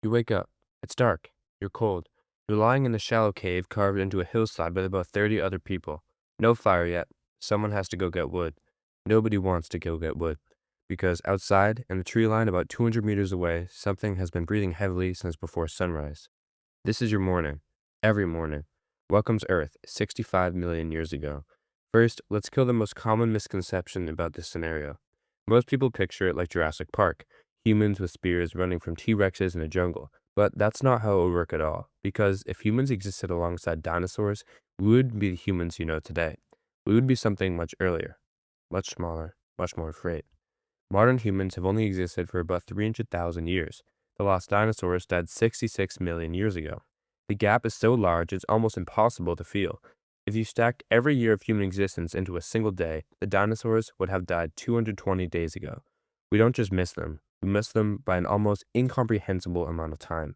You wake up. It's dark. You're cold. You're lying in a shallow cave carved into a hillside with about 30 other people. No fire yet. Someone has to go get wood. Nobody wants to go get wood. Because outside, in a tree line about 200 meters away, something has been breathing heavily since before sunrise. This is your morning. Every morning. Welcomes Earth 65 million years ago. First, let's kill the most common misconception about this scenario. Most people picture it like Jurassic Park, humans with spears running from T-Rexes in a jungle. But that's not how it would work at all, because if humans existed alongside dinosaurs, we wouldn't be the humans you know today. We would be something much earlier, much smaller, much more afraid. Modern humans have only existed for about 300,000 years. The lost dinosaurs died 66 million years ago. The gap is so large it's almost impossible to feel. If you stacked every year of human existence into a single day, the dinosaurs would have died 220 days ago. We don't just miss them, we miss them by an almost incomprehensible amount of time.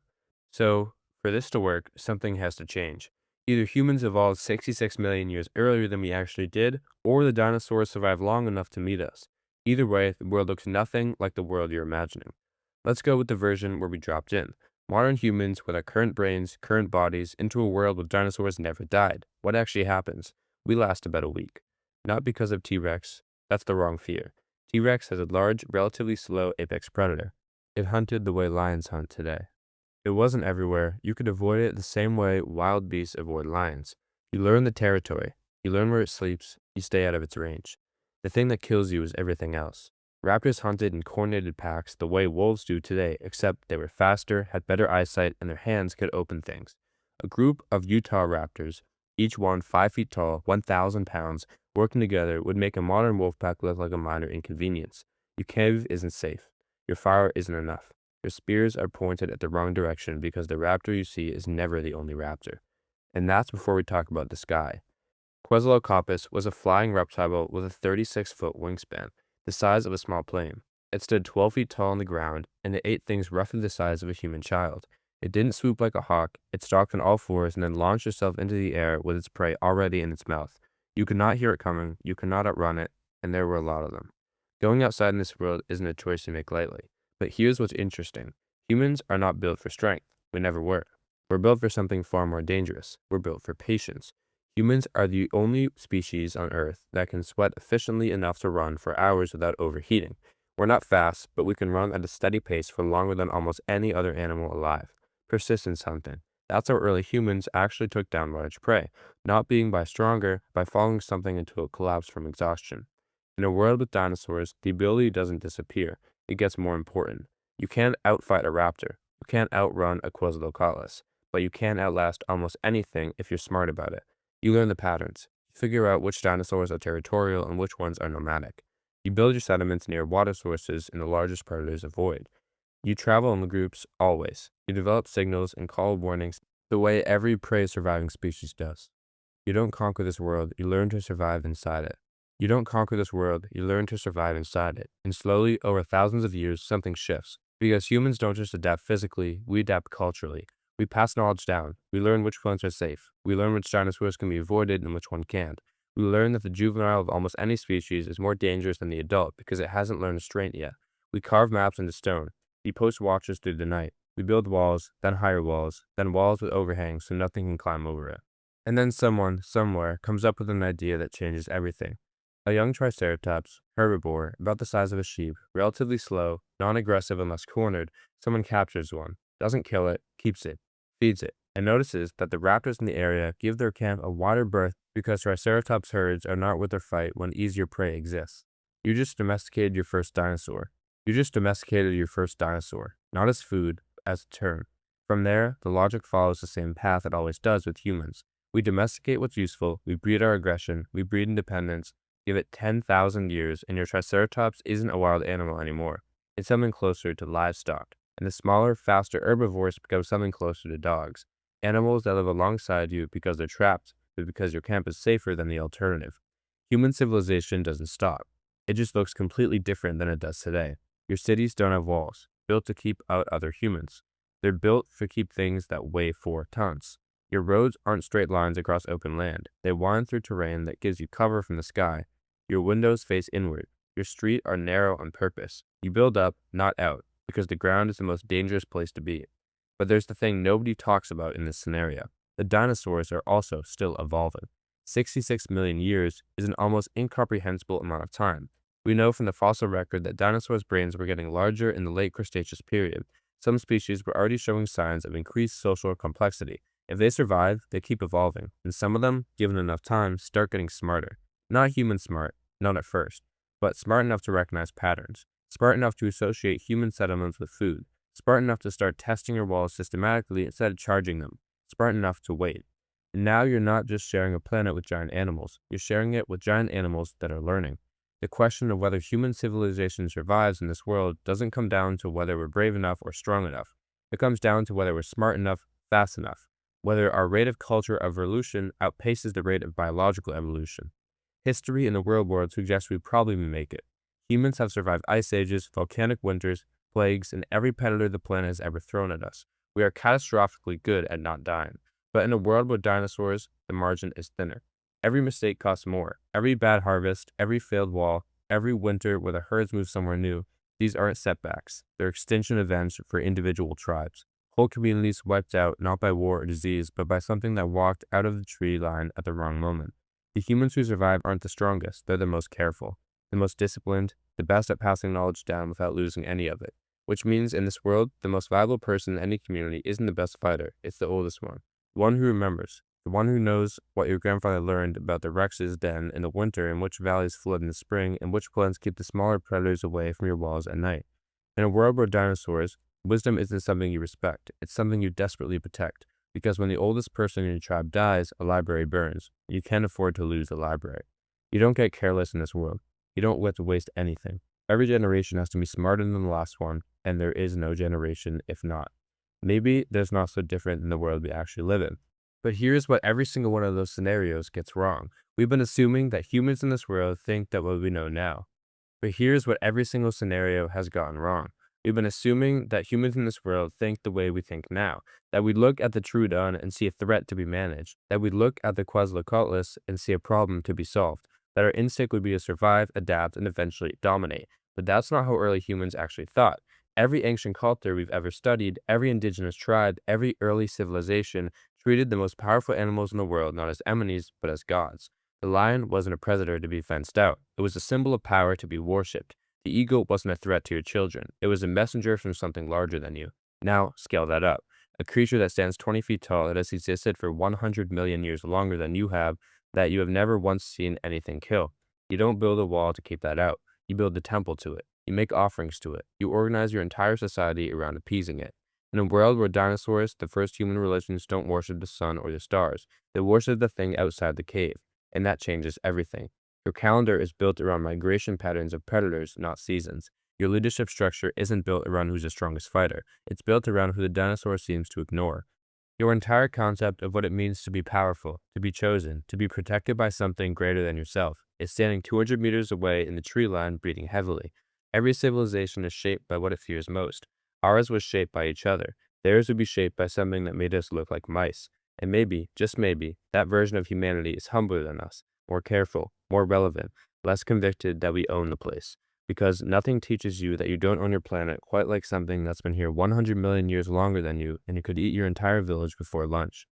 So, for this to work, something has to change. Either humans evolved 66 million years earlier than we actually did, or the dinosaurs survived long enough to meet us. Either way, the world looks nothing like the world you're imagining. Let's go with the version where we dropped in. Modern humans, with our current brains, current bodies, into a world where dinosaurs never died. What actually happens? We last about a week. Not because of T-Rex. That's the wrong fear. T-Rex has a large, relatively slow apex predator. It hunted the way lions hunt today. It wasn't everywhere. You could avoid it the same way wild beasts avoid lions. You learn the territory. You learn where it sleeps. You stay out of its range. The thing that kills you is everything else. Raptors hunted in coordinated packs the way wolves do today, except they were faster, had better eyesight, and their hands could open things. A group of Utah raptors, each one 5 feet tall, 1,000 pounds, working together would make a modern wolf pack look like a minor inconvenience. Your cave isn't safe. Your fire isn't enough. Your spears are pointed at the wrong direction because the raptor you see is never the only raptor. And that's before we talk about the sky. Quetzalcoatlus was a flying reptile with a 36-foot wingspan, the size of a small plane. It stood 12 feet tall on the ground, and it ate things roughly the size of a human child. It didn't swoop like a hawk, it stalked on all fours and then launched itself into the air with its prey already in its mouth. You could not hear it coming, you could not outrun it, and there were a lot of them. Going outside in this world isn't a choice you make lightly. But here's what's interesting. Humans are not built for strength. We never were. We're built for something far more dangerous. We're built for patience. Humans are the only species on Earth that can sweat efficiently enough to run for hours without overheating. We're not fast, but we can run at a steady pace for longer than almost any other animal alive. Persistence hunting. That's how early humans actually took down large prey, not being by stronger, by following something until it collapsed from exhaustion. In a world with dinosaurs, the ability doesn't disappear, it gets more important. You can't outfight a raptor, you can't outrun a Quetzalcoatlus, but you can outlast almost anything if you're smart about it. You learn the patterns. You figure out which dinosaurs are territorial and which ones are nomadic. You build your settlements near water sources and the largest predators avoid. You travel in groups always. You develop signals and call warnings the way every prey surviving species does. You don't conquer this world, you learn to survive inside it. You don't conquer this world, you learn to survive inside it. And slowly, over thousands of years, something shifts. Because humans don't just adapt physically, we adapt culturally. We pass knowledge down. We learn which ones are safe. We learn which dinosaurs can be avoided and which one can't. We learn that the juvenile of almost any species is more dangerous than the adult because it hasn't learned restraint yet. We carve maps into stone. We post watches through the night. We build walls, then higher walls, then walls with overhangs so nothing can climb over it. And then someone, somewhere, comes up with an idea that changes everything. A young triceratops, herbivore, about the size of a sheep, relatively slow, non-aggressive unless cornered, someone captures one, doesn't kill it, keeps it, feeds it, and notices that the raptors in the area give their camp a wider berth because triceratops herds are not worth their fight when easier prey exists. You just domesticated your first dinosaur. You just domesticated your first dinosaur, not as food, but as a term. From there, the logic follows the same path it always does with humans. We domesticate what's useful, we breed our aggression, we breed independence. Give it 10,000 years and your triceratops isn't a wild animal anymore. It's something closer to livestock. And the smaller, faster herbivores become something closer to dogs. Animals that live alongside you because they're trapped, but because your camp is safer than the alternative. Human civilization doesn't stop. It just looks completely different than it does today. Your cities don't have walls, built to keep out other humans. They're built to keep things that weigh 4 tons. Your roads aren't straight lines across open land. They wind through terrain that gives you cover from the sky. Your windows face inward. Your streets are narrow on purpose. You build up, not out, because the ground is the most dangerous place to be. But there's the thing nobody talks about in this scenario. The dinosaurs are also still evolving. 66 million years is an almost incomprehensible amount of time. We know from the fossil record that dinosaurs' brains were getting larger in the late Cretaceous period. Some species were already showing signs of increased social complexity. If they survive, they keep evolving, and some of them, given enough time, start getting smarter. Not human smart, not at first, but smart enough to recognize patterns, smart enough to associate human settlements with food, smart enough to start testing your walls systematically instead of charging them, smart enough to wait. And now you're not just sharing a planet with giant animals, you're sharing it with giant animals that are learning. The question of whether human civilization survives in this world doesn't come down to whether we're brave enough or strong enough. It comes down to whether we're smart enough, fast enough, whether our rate of cultural evolution outpaces the rate of biological evolution. History and the real world suggests we probably make it. Humans have survived ice ages, volcanic winters, plagues, and every predator the planet has ever thrown at us. We are catastrophically good at not dying. But in a world with dinosaurs, the margin is thinner. Every mistake costs more. Every bad harvest, every failed wall, every winter where the herds move somewhere new, these aren't setbacks. They're extinction events for individual tribes. Whole communities wiped out not by war or disease, but by something that walked out of the tree line at the wrong moment. The humans who survive aren't the strongest, they're the most careful, the most disciplined, the best at passing knowledge down without losing any of it. Which means in this world, the most valuable person in any community isn't the best fighter, it's the oldest one. The one who remembers, the one who knows what your grandfather learned about the Rex's den in the winter and which valleys flood in the spring and which plants keep the smaller predators away from your walls at night. In a world where dinosaurs, wisdom isn't something you respect, it's something you desperately protect. Because when the oldest person in your tribe dies, a library burns. You can't afford to lose a library. You don't get careless in this world. You don't let to waste anything. Every generation has to be smarter than the last one, and there is no generation if not. Maybe there's not so different in the world we actually live in. But here's what every single one of those scenarios gets wrong. We've been assuming that humans in this world think that what we know now. But here's what every single scenario has gotten wrong. We've been assuming that humans in this world think the way we think now, that we look at the Troodon and see a threat to be managed, that we look at the Quetzalcoatlus and see a problem to be solved, that our instinct would be to survive, adapt, and eventually dominate. But that's not how early humans actually thought. Every ancient culture we've ever studied, every indigenous tribe, every early civilization treated the most powerful animals in the world not as enemies, but as gods. The lion wasn't a predator to be fenced out. It was a symbol of power to be worshipped. The eagle wasn't a threat to your children. It was a messenger from something larger than you. Now, scale that up. A creature that stands 20 feet tall that has existed for 100 million years longer than you have, that you have never once seen anything kill. You don't build a wall to keep that out. You build a temple to it. You make offerings to it. You organize your entire society around appeasing it. In a world where dinosaurs, the first human religions, don't worship the sun or the stars, they worship the thing outside the cave. And that changes everything. Your calendar is built around migration patterns of predators, not seasons. Your leadership structure isn't built around who's the strongest fighter. It's built around who the dinosaur seems to ignore. Your entire concept of what it means to be powerful, to be chosen, to be protected by something greater than yourself, is standing 200 meters away in the tree line breathing heavily. Every civilization is shaped by what it fears most. Ours was shaped by each other. Theirs would be shaped by something that made us look like mice. And maybe, just maybe, that version of humanity is humbler than us, more careful, more relevant, less convicted that we own the place. Because nothing teaches you that you don't own your planet quite like something that's been here 100 million years longer than you and you could eat your entire village before lunch.